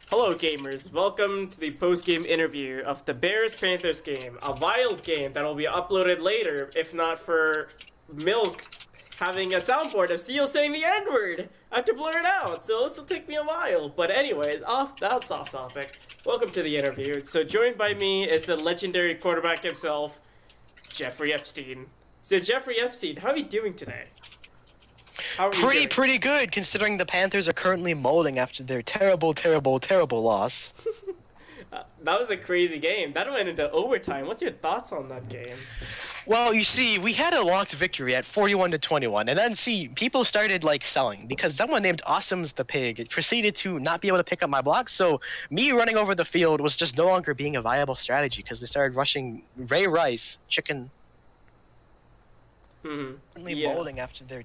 Hello, gamers. Welcome to the post-game interview of the Bears-Panthers game, a wild game that will be uploaded later, if not for Milk having a soundboard of Seal saying the N-word. I have to blur it out, so this will take me a while. But anyways, that's off topic. Welcome to the interview. So joined by me is the legendary quarterback himself, Jeffrey Epstein. So Jeffrey Epstein, how are you doing today? Pretty good, considering the Panthers are currently molding after their terrible loss. That was a crazy game. That went into overtime. What's your thoughts on that game? Well, you see, we had a locked victory at 41-21, and then people started selling because someone named Awesome's the Pig proceeded to not be able to pick up my blocks. So me running over the field was just no longer being a viable strategy because they started rushing Ray Rice, chicken. Molding after their.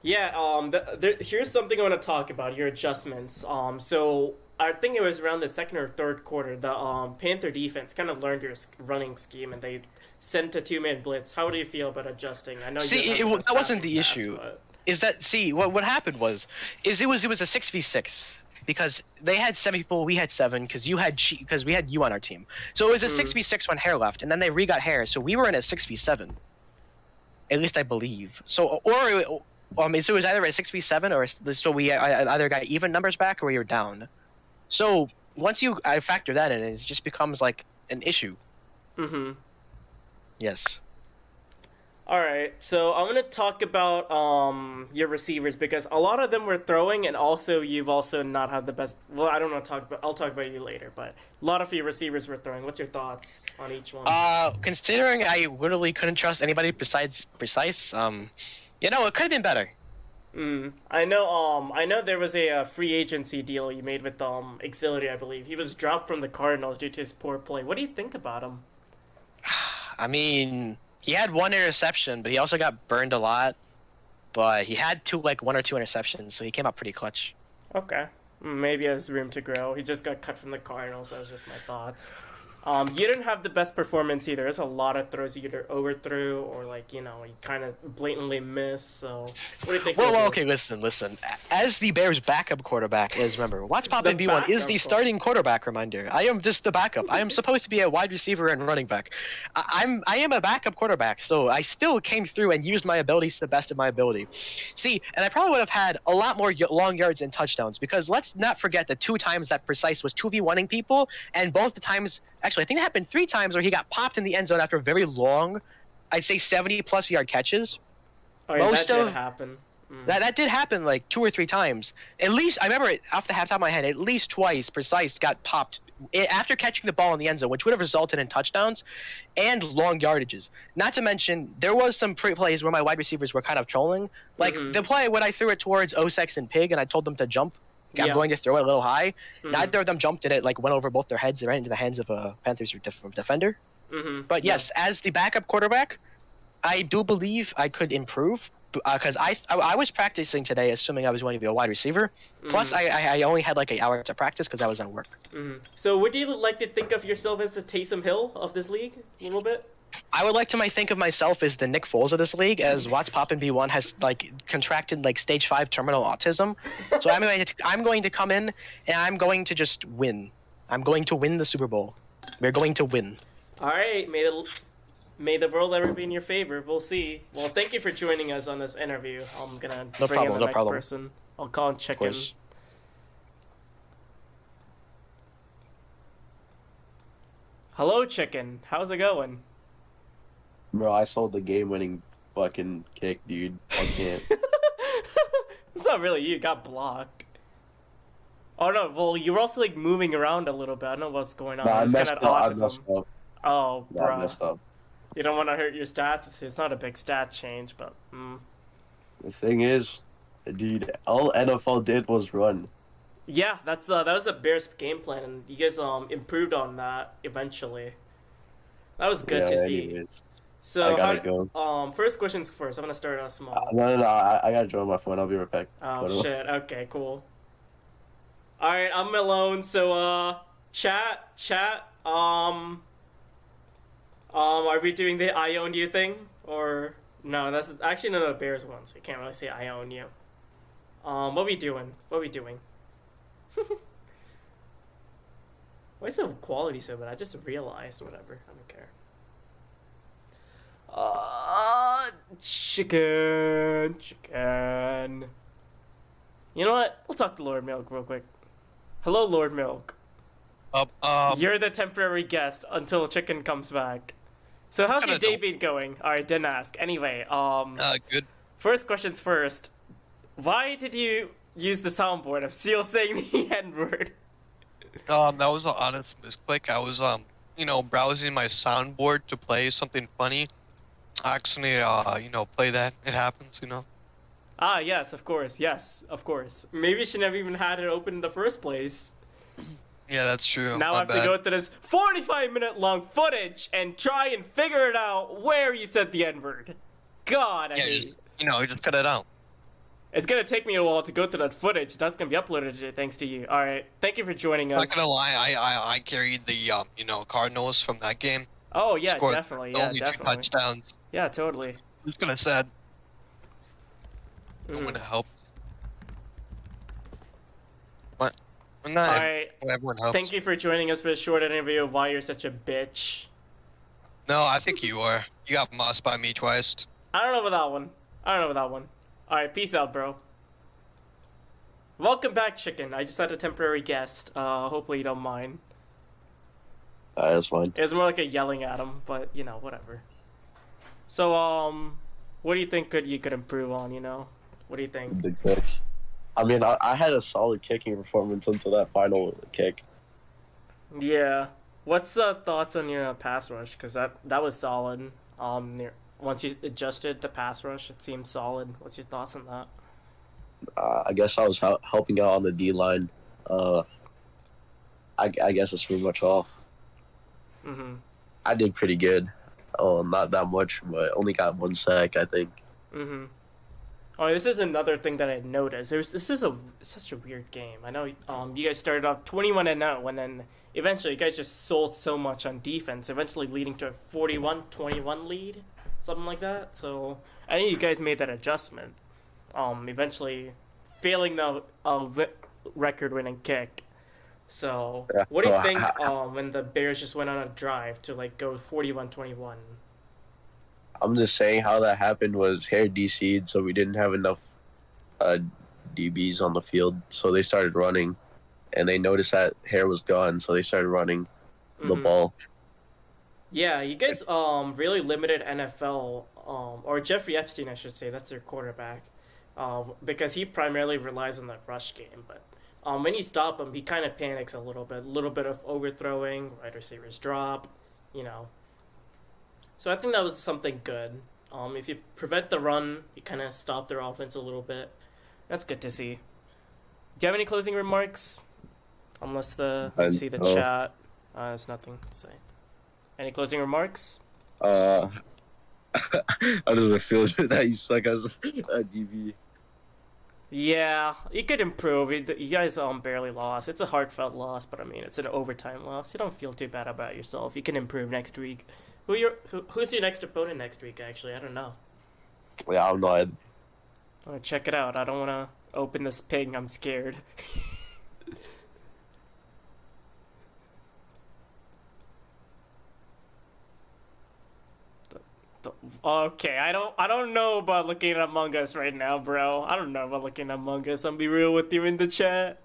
Here's something I want to talk about, your adjustments. So I think it was around the second or third quarter, the Panther defense kind of learned your running scheme, and they sent a two-man blitz. How do you feel about adjusting? I know that wasn't the issue. But... Is that what happened was it was a 6v6 because they had 7 people, we had 7 because we had you on our team. So it was a 6v6 when Hare left, and then they re-got Hare, so we were in a 6v7. At least I believe. So so it was either a 6v7 or so we either got even numbers back or we were down. So once I factor that in, it just becomes like an issue. Yes. All right, so I'm gonna talk about your receivers because a lot of them were throwing, and also you've also not had the best. Well, I don't want to talk about. I'll talk about you later, but a lot of your receivers were throwing. What's your thoughts on each one? Considering I literally couldn't trust anybody besides Precise, it could have been better. I know there was a free agency deal you made with Auxiliary, I believe. He was dropped from the Cardinals due to his poor play. What do you think about him? I mean, he had 1 interception, but he also got burned a lot. But he had 1 or 2 interceptions, so he came out pretty clutch. Okay. Maybe he has room to grow. He just got cut from the Cardinals. That was just my thoughts. You didn't have the best performance either. There's a lot of throws you either overthrew or you kind of blatantly missed. So what do you think? Well, okay, listen. As the Bears' backup quarterback remember, What's Poppin' B1 is the starting quarterback. Reminder: I am just the backup. I am supposed to be a wide receiver and running back. I am a backup quarterback, so I still came through and used my abilities to the best of my ability. See, and I probably would have had a lot more long yards and touchdowns because let's not forget the 2 times that Precise was 2v1ing people, and both the times. Actually, I think it happened 3 times where he got popped in the end zone after very long, I'd say 70-plus yard catches. Oh, yeah, that did happen. That did happen 2 or 3 times. At least, I remember it off the top of my head, at least twice Precise got popped after catching the ball in the end zone, which would have resulted in touchdowns and long yardages. Not to mention, there was some plays where my wide receivers were kind of trolling. The play when I threw it towards Osex and Pig and I told them to jump. I'm going to throw it a little high. Neither of them jumped at it, went over both their heads right into the hands of a Panthers defender. But yes, as the backup quarterback, I do believe I could improve because I was practicing today assuming I was going to be a wide receiver. Plus, I only had an hour to practice because I was on work. So would you like to think of yourself as the Taysom Hill of this league a little bit? I would like to think of myself as the Nick Foles of this league, as What's Poppin' B1 has contracted stage 5 terminal autism. So I'm going to come in and I'm going to just win. I'm going to win the Super Bowl. We're going to win. All right, may the world ever be in your favor. We'll see. Well, thank you for joining us on this interview. I'm gonna bring in the next person. I'll call and check in. Hello, Chicken. How's it going? Bro, I sold the game-winning fucking kick, dude. I can't. It's not really you. Got blocked. Oh, no. Well, you were also, moving around a little bit. I don't know what's going on. Nah, I messed up. Oh, bro. I messed up. You don't want to hurt your stats? It's not a big stat change, but... The thing is, dude, all NFL did was run. Yeah, that was a Bears game plan, and you guys improved on that eventually. That was good to see. Anyways. So, I gotta go. First questions first. I'm gonna start out small. No. I gotta join my phone. I'll be right back. Oh, shit. Okay, cool. Alright, I'm alone. So, chat. Are we doing the I own you thing? Or, no, that's actually none of the Bears one, so you can't really say I own you. What we doing? Why is the quality so bad? I just realized. Whatever. I don't care. Chicken. You know what? We'll talk to Lord Milk real quick. Hello, Lord Milk. You're the temporary guest until Chicken comes back. So how's your day been going? Alright, didn't ask. Anyway, Good. first questions first. Why did you use the soundboard of Seal saying the N-word? That was an honest misclick. I was, browsing my soundboard to play something funny. I accidentally, play that. It happens, Ah, yes, of course. Maybe you should never even had it open in the first place. Yeah, that's true. Now I have to go through this 45-minute long footage and try and figure it out where you said the N-word. God, I hate you just cut it out. It's gonna take me a while to go through that footage. That's gonna be uploaded today, thanks to you. Alright, thank you for joining us. Not gonna lie, I carried the, Cardinals from that game. Oh, yeah, Scored definitely. the Yeah, only definitely. 2 touchdowns. Yeah, totally. Who's gonna said? Mhm. I'm gonna help. What? Not Alright, everyone helps. thank you for joining us for a short interview of why you're such a bitch. No, I think you are. You got mossed by me twice. I don't know about that one. Alright, peace out, bro. Welcome back, Chicken. I just had a temporary guest. Hopefully you don't mind. That's fine. It was more like a yelling at him, but, whatever. So, what do you think you could improve on, What do you think? The kick. I mean, I had a solid kicking performance until that final kick. Yeah. What's the thoughts on your pass rush? Because that was solid. Once you adjusted the pass rush, it seemed solid. What's your thoughts on that? I guess I was helping out on the D-line. I guess that's pretty much all. Mm-hmm. I did pretty good. Oh, not that much, but only got 1 sack, I think. Mm-hmm. Oh, this is another thing that I noticed. This is such a weird game. I know you guys started off 21-0, and then eventually you guys just sold so much on defense, eventually leading to a 41-21 lead, something like that. So I think you guys made that adjustment. Eventually failing the record-winning kick. So what do you think when the Bears just went on a drive to go 41-21? I'm just saying how that happened was Hare DC'd, so we didn't have enough DBs on the field, so they started running, and they noticed that Hare was gone, so they started running the ball. Yeah, you guys really limited NFL or Jeffrey Epstein, I should say. That's their quarterback, because he primarily relies on the rush game. But when you stop him, he kind of panics a little bit of overthrowing, wide receivers drop, So I think that was something good. If you prevent the run, you kind of stop their offense a little bit. That's good to see. Do you have any closing remarks? Unless you see the chat. There's nothing to say. Any closing remarks? How does it feel that you suck as a DB? Yeah, you could improve. You guys barely lost. It's a heartfelt loss, but I mean, it's an overtime loss. You don't feel too bad about yourself. You can improve next week. Who's your next opponent next week, actually? I don't know. Yeah, I'm not. I want to check it out. I don't want to open this ping. I'm scared. Okay, I don't know about looking at Among Us right now, bro. I don't know about looking at Among Us. I'll be real with you in the chat.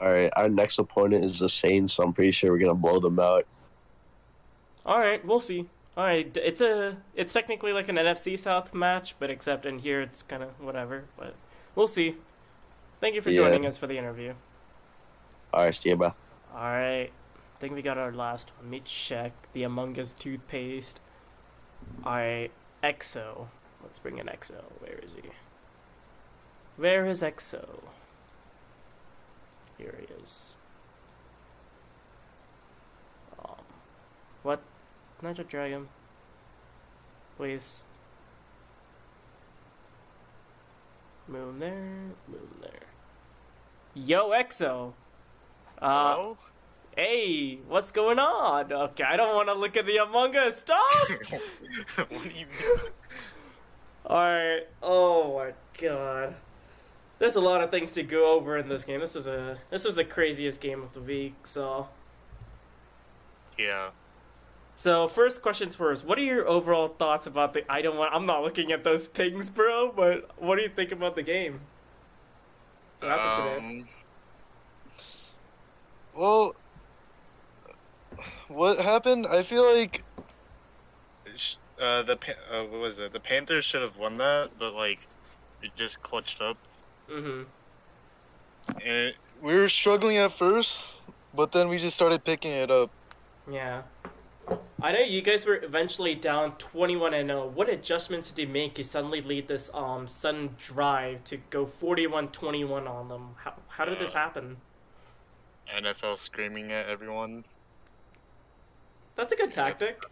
Alright, our next opponent is the Saints, so I'm pretty sure we're gonna blow them out. Alright, we'll see. Alright, it's technically like an NFC South match, but except in here it's kind of whatever, but we'll see. Thank you for joining us for the interview. Alright, see you, bro. Alright, I think we got our last one. Let me check the Among Us toothpaste. Alright, EXO. Let's bring in EXO. Where is he? Where is EXO? Here he is. What? Can I just drag him? Please. Move there. Move there. Yo, EXO! Hello? Hey, what's going on? Okay, I don't want to look at the Among Us stuff! What do you mean? Alright, oh my god. There's a lot of things to go over in this game. This was the craziest game of the week, so Yeah. So first questions first. What are your overall thoughts about the? I'm not looking at those pings, bro. But what do you think about the game? What happened today? Well, what happened? I feel like What was it? The Panthers should have won that, but like, it just clutched up. Mm-hmm. And we were struggling at first, but then we just started picking it up. Yeah. I know you guys were eventually down 21-0. What adjustments did you make to suddenly lead this sudden drive to go 41-21 on them? How did this happen? NFL screaming at everyone. That's a good tactic.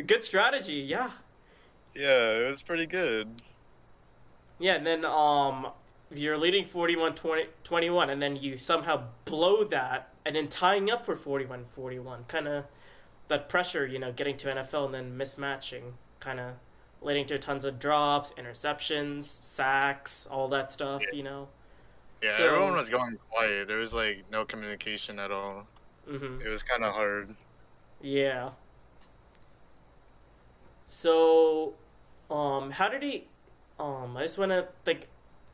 Good strategy, yeah. Yeah, it was pretty good. Yeah, and then you're leading 41-21 and then you somehow blow that and then tying up for 41-41. Kind of that pressure, getting to NFL and then mismatching, kind of leading to tons of drops, interceptions, sacks, all that stuff, Yeah, So- everyone was going quiet. There was like no communication at all. Mm-hmm. It was kind of hard. Yeah. So, how did he? I just want to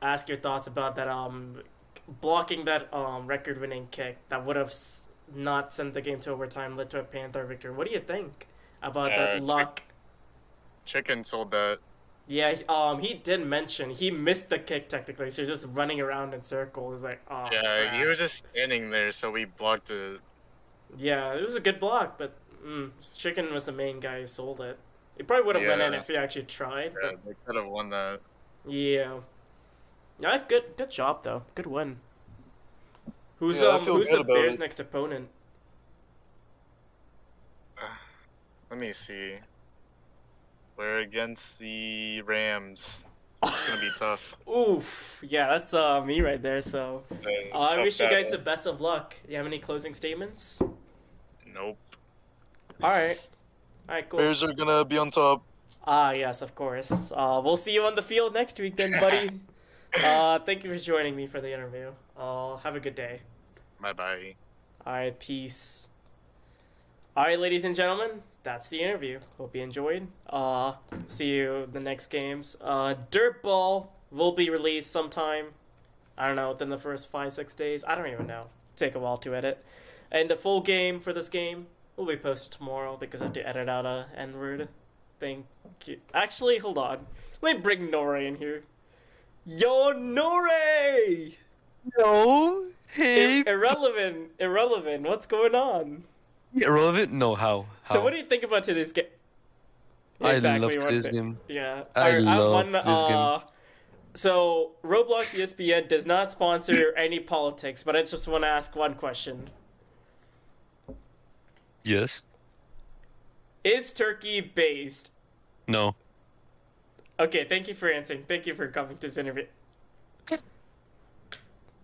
ask your thoughts about that. Blocking that record-winning kick that would have not sent the game to overtime, led to a Panther victory. What do you think about that luck? Chicken sold that. Yeah. He did mention he missed the kick technically, so he's just running around in circles. Like, oh. Yeah, he crap. was just standing there, so we blocked it. Yeah, it was a good block, but Chicken was the main guy who sold it. He probably would have went in Yeah. if he actually tried. Yeah, they could have won that. But yeah. Yeah, good job though. Good win. Who's Yeah, I feel who's good the about Bears' it. next opponent? Let me see. We're against the Rams. It's gonna be tough. Oof. Yeah, that's me right there. So I Tough wish you guys the battle. best of luck. Do you have any closing statements? Nope. All right. All right. Cool. Bears are gonna be on top. Ah, yes, of course. We'll see you on the field next week then, buddy. Thank you for joining me for the interview. Have a good day. Bye bye. All right, peace. All right, ladies and gentlemen, that's the interview. Hope you enjoyed. See you in the next games. Dirt Ball will be released sometime. I don't know, within the first 5-6 days. I don't even know. Take a while to edit. And the full game for this game will be posted tomorrow because I have to edit out a N-word. Thank you. Actually, hold on. Let me bring Nore in here. Yo, Nore! No. Hey. Irrelevant. What's going on? Irrelevant? No. How? So what do you think about today's game? I love what today's the- game. Yeah. I Alright, love one, this game. So Roblox ESPN does not sponsor any politics, but I just want to ask one question: Yes. Is Turkey based? No. Okay, thank you for answering. Thank you for coming to this interview.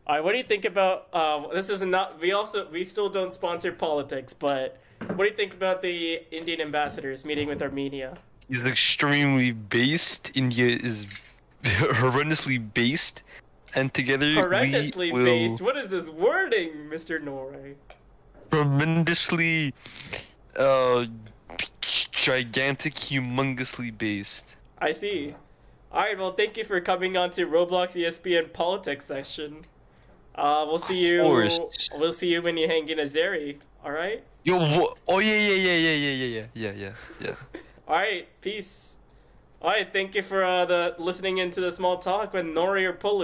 Alright, what do you think about this is not we still don't sponsor politics, but what do you think about the Indian ambassadors meeting with Armenia? He's extremely based. India is horrendously based, and together Horrendously we will based. What is this wording, Mr. Norway? tremendously, gigantic, humongously based. I see. Alright, well thank you for coming on to Roblox ESPN politics session. We'll see you course. we'll see you when you hang in a Zeri, alright? Yo, oh yeah. Alright, peace. Alright, thank you for listening into the small talk with Nori or Puller.